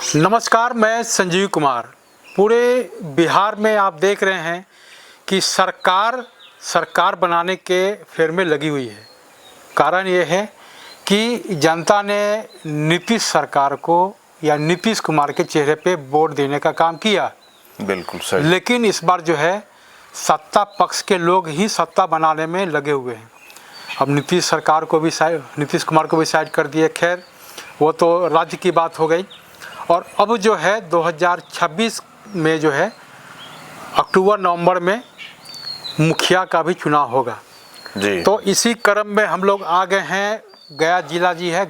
नमस्कार, मैं संजीव कुमार। पूरे बिहार में आप देख रहे हैं कि सरकार बनाने के फेर में लगी हुई है। कारण ये है कि जनता ने नीतीश सरकार को या नीतीश कुमार के चेहरे पे वोट देने का काम किया। बिल्कुल सही। लेकिन इस बार जो है सत्ता पक्ष के लोग ही सत्ता बनाने में लगे हुए हैं। अब नीतीश कुमार को भी साइड कर दिए। खैर, वो तो राज्य की बात हो गई। और अब जो है 2026 में जो है अक्टूबर नवंबर में मुखिया का भी चुनाव होगा जी। तो इसी क्रम में हम लोग आ गए हैं। गया जी है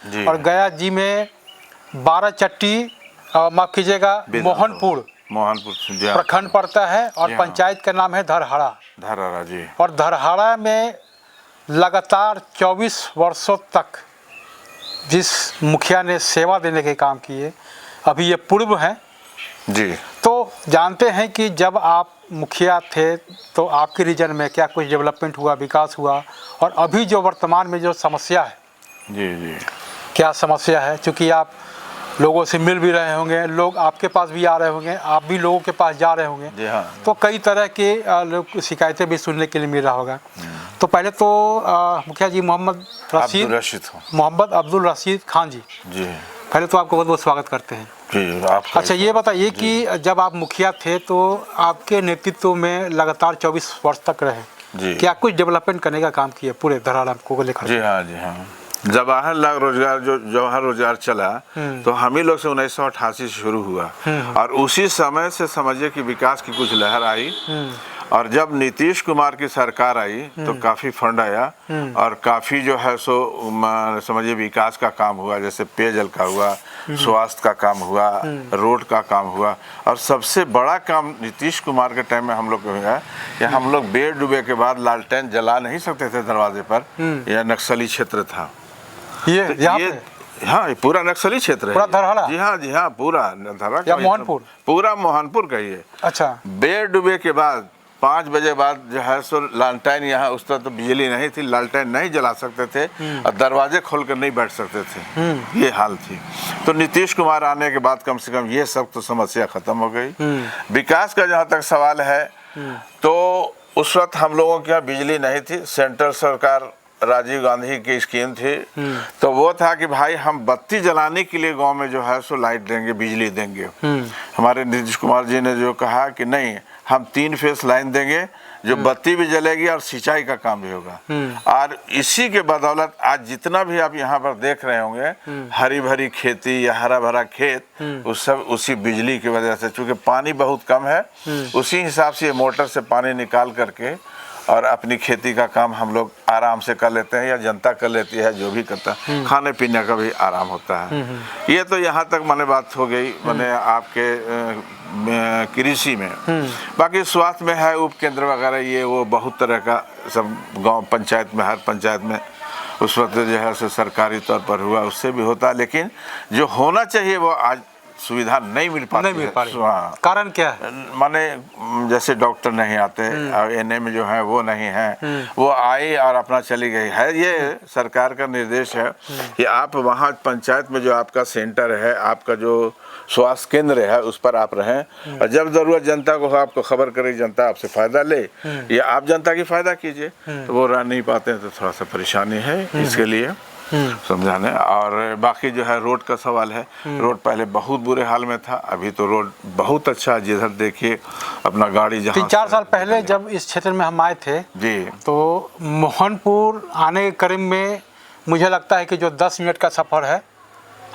जी। और गया जी में 12 चट्टी माफ़ कीजिएगा मोहनपुर प्रखंड पड़ता है और पंचायत का नाम है धरहरा जी। और धरहरा में लगातार 24 वर्षों तक जिस मुखिया ने सेवा देने के काम किए, अभी ये पूर्व हैं जी। तो जानते हैं कि जब आप मुखिया थे तो आपके रीजन में क्या कुछ डेवलपमेंट हुआ, विकास हुआ, और अभी जो वर्तमान में जो समस्या है जी जी क्या समस्या है। क्योंकि आप लोगों से मिल भी रहे होंगे, लोग आपके पास भी आ रहे होंगे, आप भी लोगों के पास जा रहे होंगे जी। हाँ। तो कई तरह के शिकायतें भी सुनने के लिए मिल रहा होगा। तो पहले तो मुखिया जी मोहम्मद अब्दुल रशीद खान जी पहले तो आपको बहुत बहुत स्वागत करते हैं जी। अच्छा, ये बताइए कि जब आप मुखिया थे तो आपके नेतृत्व में लगातार 24 वर्ष तक रहे जी। क्या कुछ डेवलपमेंट करने का काम किया पूरे धरहरा को लेकर? जी हाँ। जवाहर रोजगार चला तो हम ही लोग से 1988 से शुरू हुआ और उसी समय से समझिए कि विकास की कुछ लहर आई। और जब नीतीश कुमार की सरकार आई तो काफ़ी फंड आया और काफ़ी जो है सो समझिए विकास का काम हुआ। जैसे पेयजल का हुआ, स्वास्थ्य का काम हुआ, रोड का काम हुआ। और सबसे बड़ा काम नीतीश कुमार के टाइम में हम लोग को हुआ कि हम लोग बेर डूबे के बाद लालटेन जला नहीं सकते थे दरवाजे पर। यह नक्सली क्षेत्र था। हाँ, ये पूरा नक्सली क्षेत्र है। धरहरा? जी हाँ, पूरा धरहरा या मोहनपुर? पूरा मोहनपुर का ही है। अच्छा। बेर डूबे के बाद 5 बजे बाद जो है सो लालटेन, यहाँ उस तरह तो बिजली नहीं थी, लालटेन नहीं जला सकते थे और दरवाजे खोल कर नहीं बैठ सकते थे। ये हाल थी। तो नीतीश कुमार आने के बाद कम से कम ये सब तो समस्या खत्म हो गई। विकास का जहाँ तक सवाल है तो उस वक्त हम लोगों के यहाँ बिजली नहीं थी। सेंट्रल सरकार राजीव गांधी की स्कीम थी तो वो था कि भाई हम बत्ती जलाने के लिए गांव में जो है सो लाइट देंगे, बिजली देंगे। हमारे नीतीश कुमार जी ने जो कहा कि नहीं, हम 3 फेस लाइन देंगे जो बत्ती भी जलेगी और सिंचाई का काम भी होगा। और इसी के बदौलत आज जितना भी आप यहाँ पर देख रहे होंगे हरी भरी खेती या हरा भरा खेत, उस सब उसी बिजली की वजह से। चूँकि पानी बहुत कम है, उसी हिसाब से मोटर से पानी निकाल करके और अपनी खेती का काम हम लोग आराम से कर लेते हैं या जनता कर लेती है, जो भी करता है। खाने पीने का भी आराम होता है। ये तो यहाँ तक माने बात हो गई माने आपके कृषि में। बाकी स्वास्थ्य में है उप केंद्र वगैरह, ये वो बहुत तरह का सब गांव पंचायत में, हर पंचायत में उस वक्त जो है सो सरकारी तौर पर हुआ, उससे भी होता। लेकिन जो होना चाहिए वो आज सुविधा नहीं मिल पाती है। कारण क्या है? माने जैसे डॉक्टर नहीं आते और एनएम में जो है वो नहीं है, वो आई और अपना चली गई है। ये सरकार का निर्देश है कि आप वहाँ पंचायत में जो आपका सेंटर है, आपका जो स्वास्थ्य केंद्र है, उस पर आप रहें और जब जरूरत जनता को आपको खबर करे, जनता आपसे फायदा ले या आप जनता की फायदा कीजिए। तो वो रह नहीं पाते हैं तो थोड़ा सा परेशानी है इसके लिए समझाने। और बाकी जो है रोड का सवाल है, रोड पहले बहुत बुरे हाल में था, अभी तो रोड बहुत अच्छा है। जिधर देखिए अपना गाड़ी जहाँ 3-4 साल पहले जब इस क्षेत्र में हम आए थे जी तो मोहनपुर आने के क्रम में मुझे लगता है कि जो 10 मिनट का सफ़र है,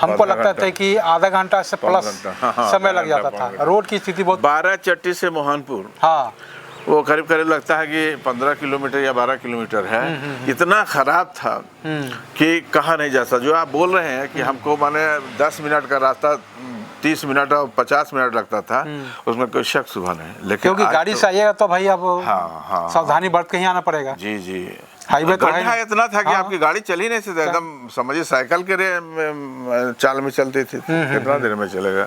हमको लगता था कि आधा घंटा से प्लस समय लग जाता था। रोड की स्थिति बहुत 12 चट्टी से मोहनपुर, हाँ, वो करीब लगता है कि 15 किलोमीटर या 12 किलोमीटर है। इतना खराब था कि कहा नहीं जा सकता। जो आप बोल रहे हैं कि हमको माने 10 मिनट का रास्ता 30 मिनट और 50 मिनट लगता था, उसमें कोई शक शुबा नहीं। लेकिन क्योंकि गाड़ी से आइएगा तो भाई अब हाँ, सावधानी बरत के ही आना पड़ेगा। जी। हाईवे तो है गड्ढा नहीं। इतना था कि हाँ। आपकी गाड़ी चल ही नहीं सकती, एकदम समझिए साइकिल के चाल में चलती थी, कितना देर में चलेगा।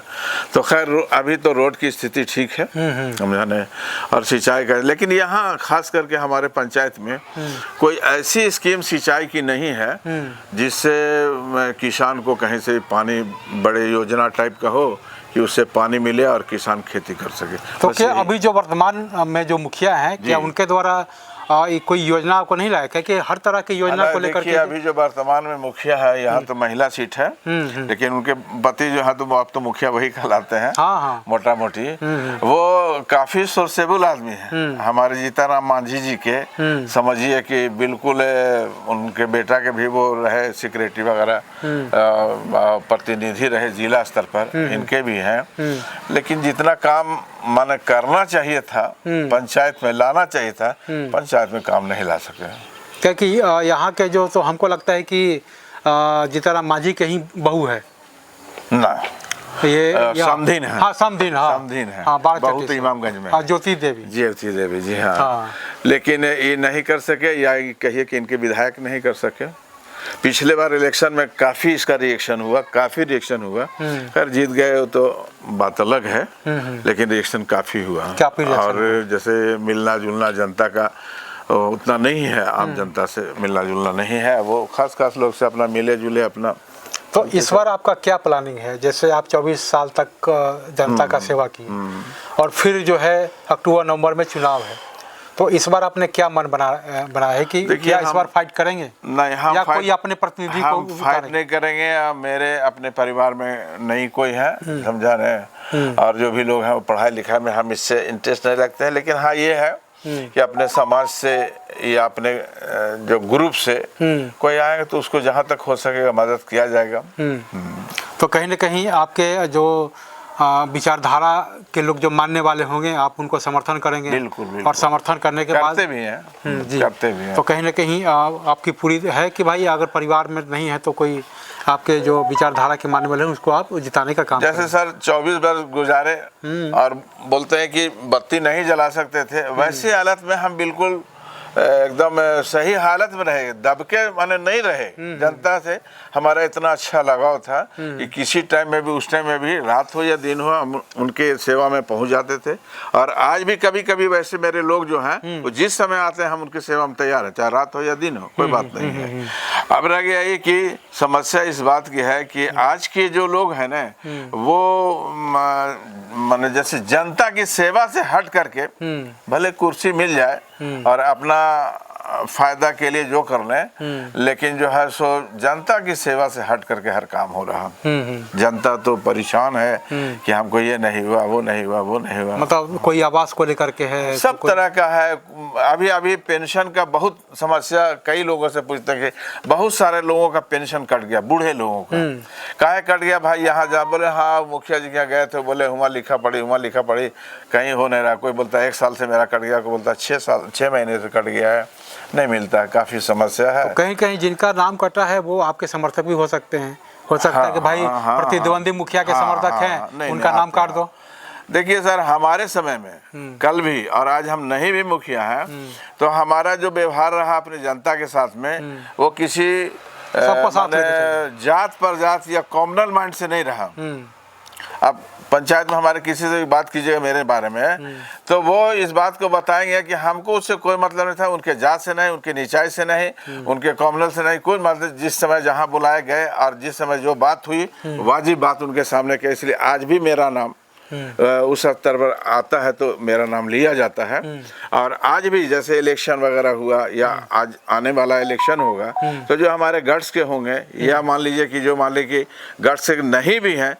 तो खैर अभी तो रोड की स्थिति ठीक है समझाने, और सिंचाई का, लेकिन यहाँ खास करके हमारे पंचायत में कोई ऐसी स्कीम सिंचाई की नहीं है जिससे किसान को कहीं से पानी, बड़े योजना टाइप का हो कि उससे पानी मिले और किसान खेती कर सके। तो बस क्या यही- अभी जो वर्तमान में जो मुखिया हैं, क्या उनके द्वारा कोई योजना आपको नहीं लाया? क्या कि हर तरह की योजना को लेकर देखिए के अभी जो वर्तमान में मुखिया है यहाँ तो महिला सीट है, लेकिन उनके पति जो है तो अब तो मुखिया वही कहलाते हैं, हाँ हाँ मोटा मोटी। वो काफी सोर्सेबल आदमी है, हमारे जीताराम मांझी जी के समझिए कि बिल्कुल उनके बेटा के भी वो रहे सेक्रेटरी वगैरह, प्रतिनिधि रहे जिला स्तर पर, इनके भी हैं। लेकिन जितना काम माने करना चाहिए था पंचायत में, लाना चाहिए था, पंचायत में काम नहीं ला सके। क्या कि यहाँ के जो, तो हमको लगता है कि जीताराम मांझी के ही बहू है ना, ये समधीन है। हाँ समधीन, हाँ समधीन है, हाँ, बहुत इमामगंज में। हाँ, ज्योति देवी, ज्योति देवी जी, हाँ। हाँ। लेकिन ये नहीं कर सके, या कहिए कि इनके विधायक नहीं कर सके। पिछले बार इलेक्शन में काफी इसका रिएक्शन हुआ, काफी रिएक्शन हुआ। खैर जीत गए तो बात अलग है, लेकिन रिएक्शन काफी हुआ। और जैसे मिलना जुलना जनता का उतना नहीं है, आम जनता से मिलना जुलना नहीं है, वो खास लोग से अपना मिले जुले अपना। तो इस बार आपका क्या प्लानिंग है? जैसे आप 24 साल तक जनता का सेवा की और फिर जो है अक्टूबर नवंबर में चुनाव है, तो इस बार आपने क्या मन बना है कि क्या इस बार फाइट करेंगे? नहीं, हम या कोई अपने प्रतिनिधि को फाइट नहीं करेंगे। मेरे अपने परिवार में नहीं कोई है, समझा रहे, और जो भी लोग हैं वो पढ़ाई लिखाई में हम इससे इंटरेस्ट नहीं रखते हैं। लेकिन हाँ ये है कि अपने समाज से या अपने जो ग्रुप से कोई आएगा तो उसको जहाँ तक हो सकेगा मदद किया जाएगा। तो कहीं ना कहीं आपके जो विचारधारा के लोग जो मानने वाले होंगे, आप उनको समर्थन करेंगे। बिल्कुल। और समर्थन करने के बाद करते भी हैं, जी, करते भी हैं। तो कहीं ना कहीं आपकी पूरी है कि भाई अगर परिवार में नहीं है तो कोई आपके जो विचारधारा के मानने वाले हैं उसको आप जिताने का काम जैसे सर 24 वर्ष गुजारे और बोलते हैं कि बत्ती नहीं जला सकते थे, वैसी हालत में हम बिल्कुल एकदम सही हालत में रहे, दबके माने नहीं रहे। जनता से हमारा इतना अच्छा लगाव था कि किसी टाइम में भी, उस टाइम में भी, रात हो या दिन हो, हम उनके सेवा में पहुंच जाते थे। और आज भी कभी कभी वैसे मेरे लोग जो हैं वो जिस समय आते हैं हम उनकी सेवा में तैयार हैं, चाहे रात हो या दिन हो, कोई बात नहीं है। अब रह गया ये कि समस्या इस बात की है कि आज के जो लोग हैं ना वो माने जैसे जनता की सेवा से हट करके भले कुर्सी मिल जाए और अपना फायदा के लिए जो कर लें, लेकिन जो है सो जनता की सेवा से हट करके हर काम हो रहा। जनता तो परेशान है कि हमको ये नहीं हुआ, वो नहीं हुआ, वो नहीं हुआ। मतलब कोई आवास को लेकर के है, सब तरह का है। अभी पेंशन का बहुत समस्या, कई लोगों से पूछते हैं कि बहुत सारे लोगों का पेंशन कट गया, बूढ़े लोगों का। काहे कट गया भाई? यहाँ जा, बोले हाँ मुखिया जी क्या गए थे, बोले हुआ लिखा पड़ी, कहीं हो नहीं रहा। कोई बोलता है 1 साल से मेरा कट गया, कोई बोलता है 6 महीने से कट गया है, नहीं मिलता है, काफी समस्या है। तो कहीं कहीं जिनका नाम कटा है वो आपके समर्थक भी हो सकते हैं, हो सकता है कि भाई प्रतिद्वंदी मुखिया के समर्थक हैं, उनका नाम काट दो। देखिए सर, हमारे समय में कल भी और आज हम नहीं भी मुखिया हैं तो हमारा जो व्यवहार रहा अपनी जनता के साथ में वो किसी जात पर जात या कॉमनल माइंड से नहीं रहा। अब पंचायत में हमारे किसी से भी बात कीजिएगा मेरे बारे में तो वो इस बात को बताएंगे कि हमको उससे कोई मतलब नहीं था, उनके जात से नहीं, उनके नीचाई से नहीं, उनके कॉमनल से नहीं, कोई मतलब। जिस समय जहाँ बुलाए गए और जिस समय जो बात हुई वाजिब बात उनके सामने के, इसलिए आज भी मेरा नाम उस स्तर पर आता है तो मेरा नाम लिया जाता है। और आज भी जैसे इलेक्शन वगैरह हुआ या आज आने वाला इलेक्शन होगा तो जो हमारे गट्स के होंगे या मान लीजिए कि जो मान लीजिए कि गट्स से नहीं भी हैं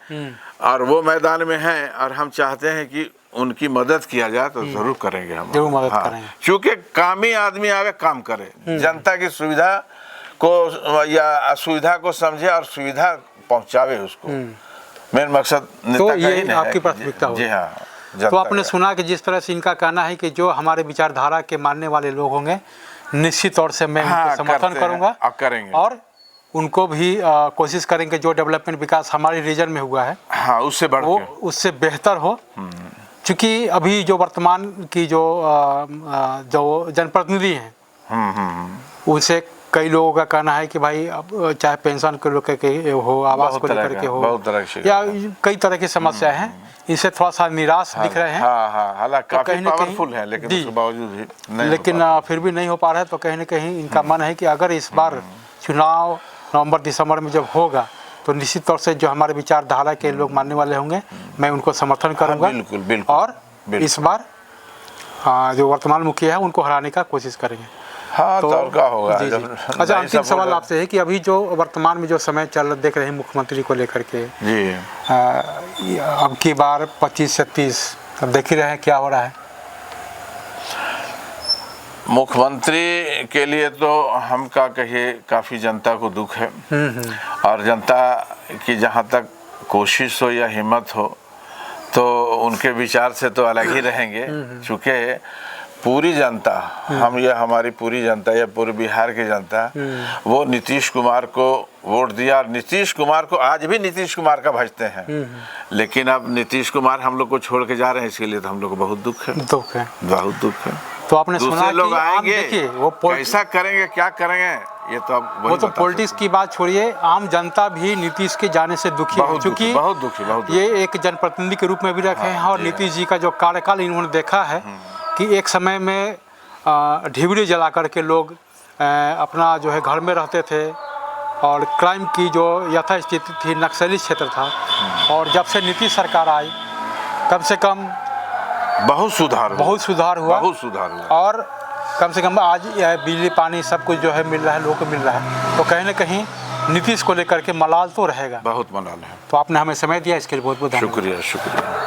और वो मैदान में हैं और हम चाहते हैं कि उनकी मदद किया जाए तो जरूर करेंगे हम, जरूर मदद करेंगे। क्योंकि कामी आदमी आवे काम करे, जनता की सुविधा को या असुविधा को समझे और सुविधा पहुंचावे उसको। मेन मकसद तो ये आपकी प्राथमिकता होगी। जी हाँ। तो आपने सुना कि जिस तरह से इनका कहना है कि जो हमारे विचारधारा के मानने वाले लोग होंगे निश्चित तौर से मैं उनको समर्थन करूंगा करेंगे और उनको भी कोशिश करेंगे जो डेवलपमेंट विकास हमारे रीजन में हुआ है हाँ उससे बढ़ वो उससे बेहतर हो। क्योंकि अभी जो वर्तमान की जो जनप्रतिनिधि हैं उसे कई लोगों का कहना है कि भाई अब चाहे पेंशन को लेकर के हो, आवास बहुत को तरह लेकर का, के हो, बहुत तरह की या कई तरह की समस्या है, इनसे थोड़ा सा निराश दिख रहे हैं। हाँ हाँ, हालांकि तो काफी कहीं न कहीं- पावरफुल है, लेकिन जी। उसके बावजूद भी नहीं हो लेकिन पाता। फिर भी नहीं हो पा रहा है। तो कहीं ना कहीं इनका मन है कि अगर इस बार चुनाव नवंबर दिसंबर में जब होगा तो निश्चित तौर से जो हमारे विचारधारा के लोग मानने वाले होंगे, मैं उनको समर्थन करूंगा। बिल्कुल, बिल्कुल, और इस बार जो वर्तमान मुखिया है उनको हराने का कोशिश करेंगे। हाँ, तो और क्या होगा जी, जब जी। अच्छा, नहीं अंतिम सपोर्ट सवाल है। आपसे है कि अभी जो वर्तमान में जो समय चल देख रहे हैं मुख्यमंत्री को लेकर के, जी, अब की बार 25 से 30, अब देख ही रहे हैं क्या हो रहा है। मुख्यमंत्री के लिए तो हम क्या कहिए, काफ़ी जनता को दुख है। और जनता की जहाँ तक कोशिश हो या हिम्मत हो, तो उनके विचार से तो अलग ही रहेंगे। चूँकि पूरी जनता, हमारी पूरी जनता या पूरे बिहार की जनता, वो नीतीश कुमार को वोट दिया। और नीतीश कुमार को आज भी नीतीश कुमार का भजते हैं। लेकिन अब नीतीश कुमार हम लोग को छोड़ के जा रहे हैं, इसके लिए तो हम लोग को बहुत दुख है, दुख है। बहुत दुख है। तो आपने सुना दूसरे लोग कि आम, आएंगे, देखिए वो कैसा करेंगे, क्या करेंगे, ये तो अब वो तो पॉलिटिक्स की बात छोड़िए, आम जनता भी नीतीश के जाने से दुखी है, क्योंकि बहुत दुखी। ये एक जनप्रतिनिधि के रूप में भी रखे हैं। और नीतीश जी का जो कार्यकाल इन्होंने देखा है कि एक समय में ढिबरी जला करके लोग अपना जो है घर में रहते थे, और क्राइम की जो यथास्थिति थी, नक्सली क्षेत्र था। और जब से नीतीश सरकार आई, कम से कम बहुत सुधार हुआ। और कम से कम आज बिजली पानी सब कुछ जो है मिल रहा है, लोगों को मिल रहा है। तो कहीं ना कहीं नीतीश को लेकर के मलाल तो रहेगा, बहुत मलाल है। तो आपने हमें समय दिया, इसके लिए बहुत बहुत धन्यवाद। शुक्रिया।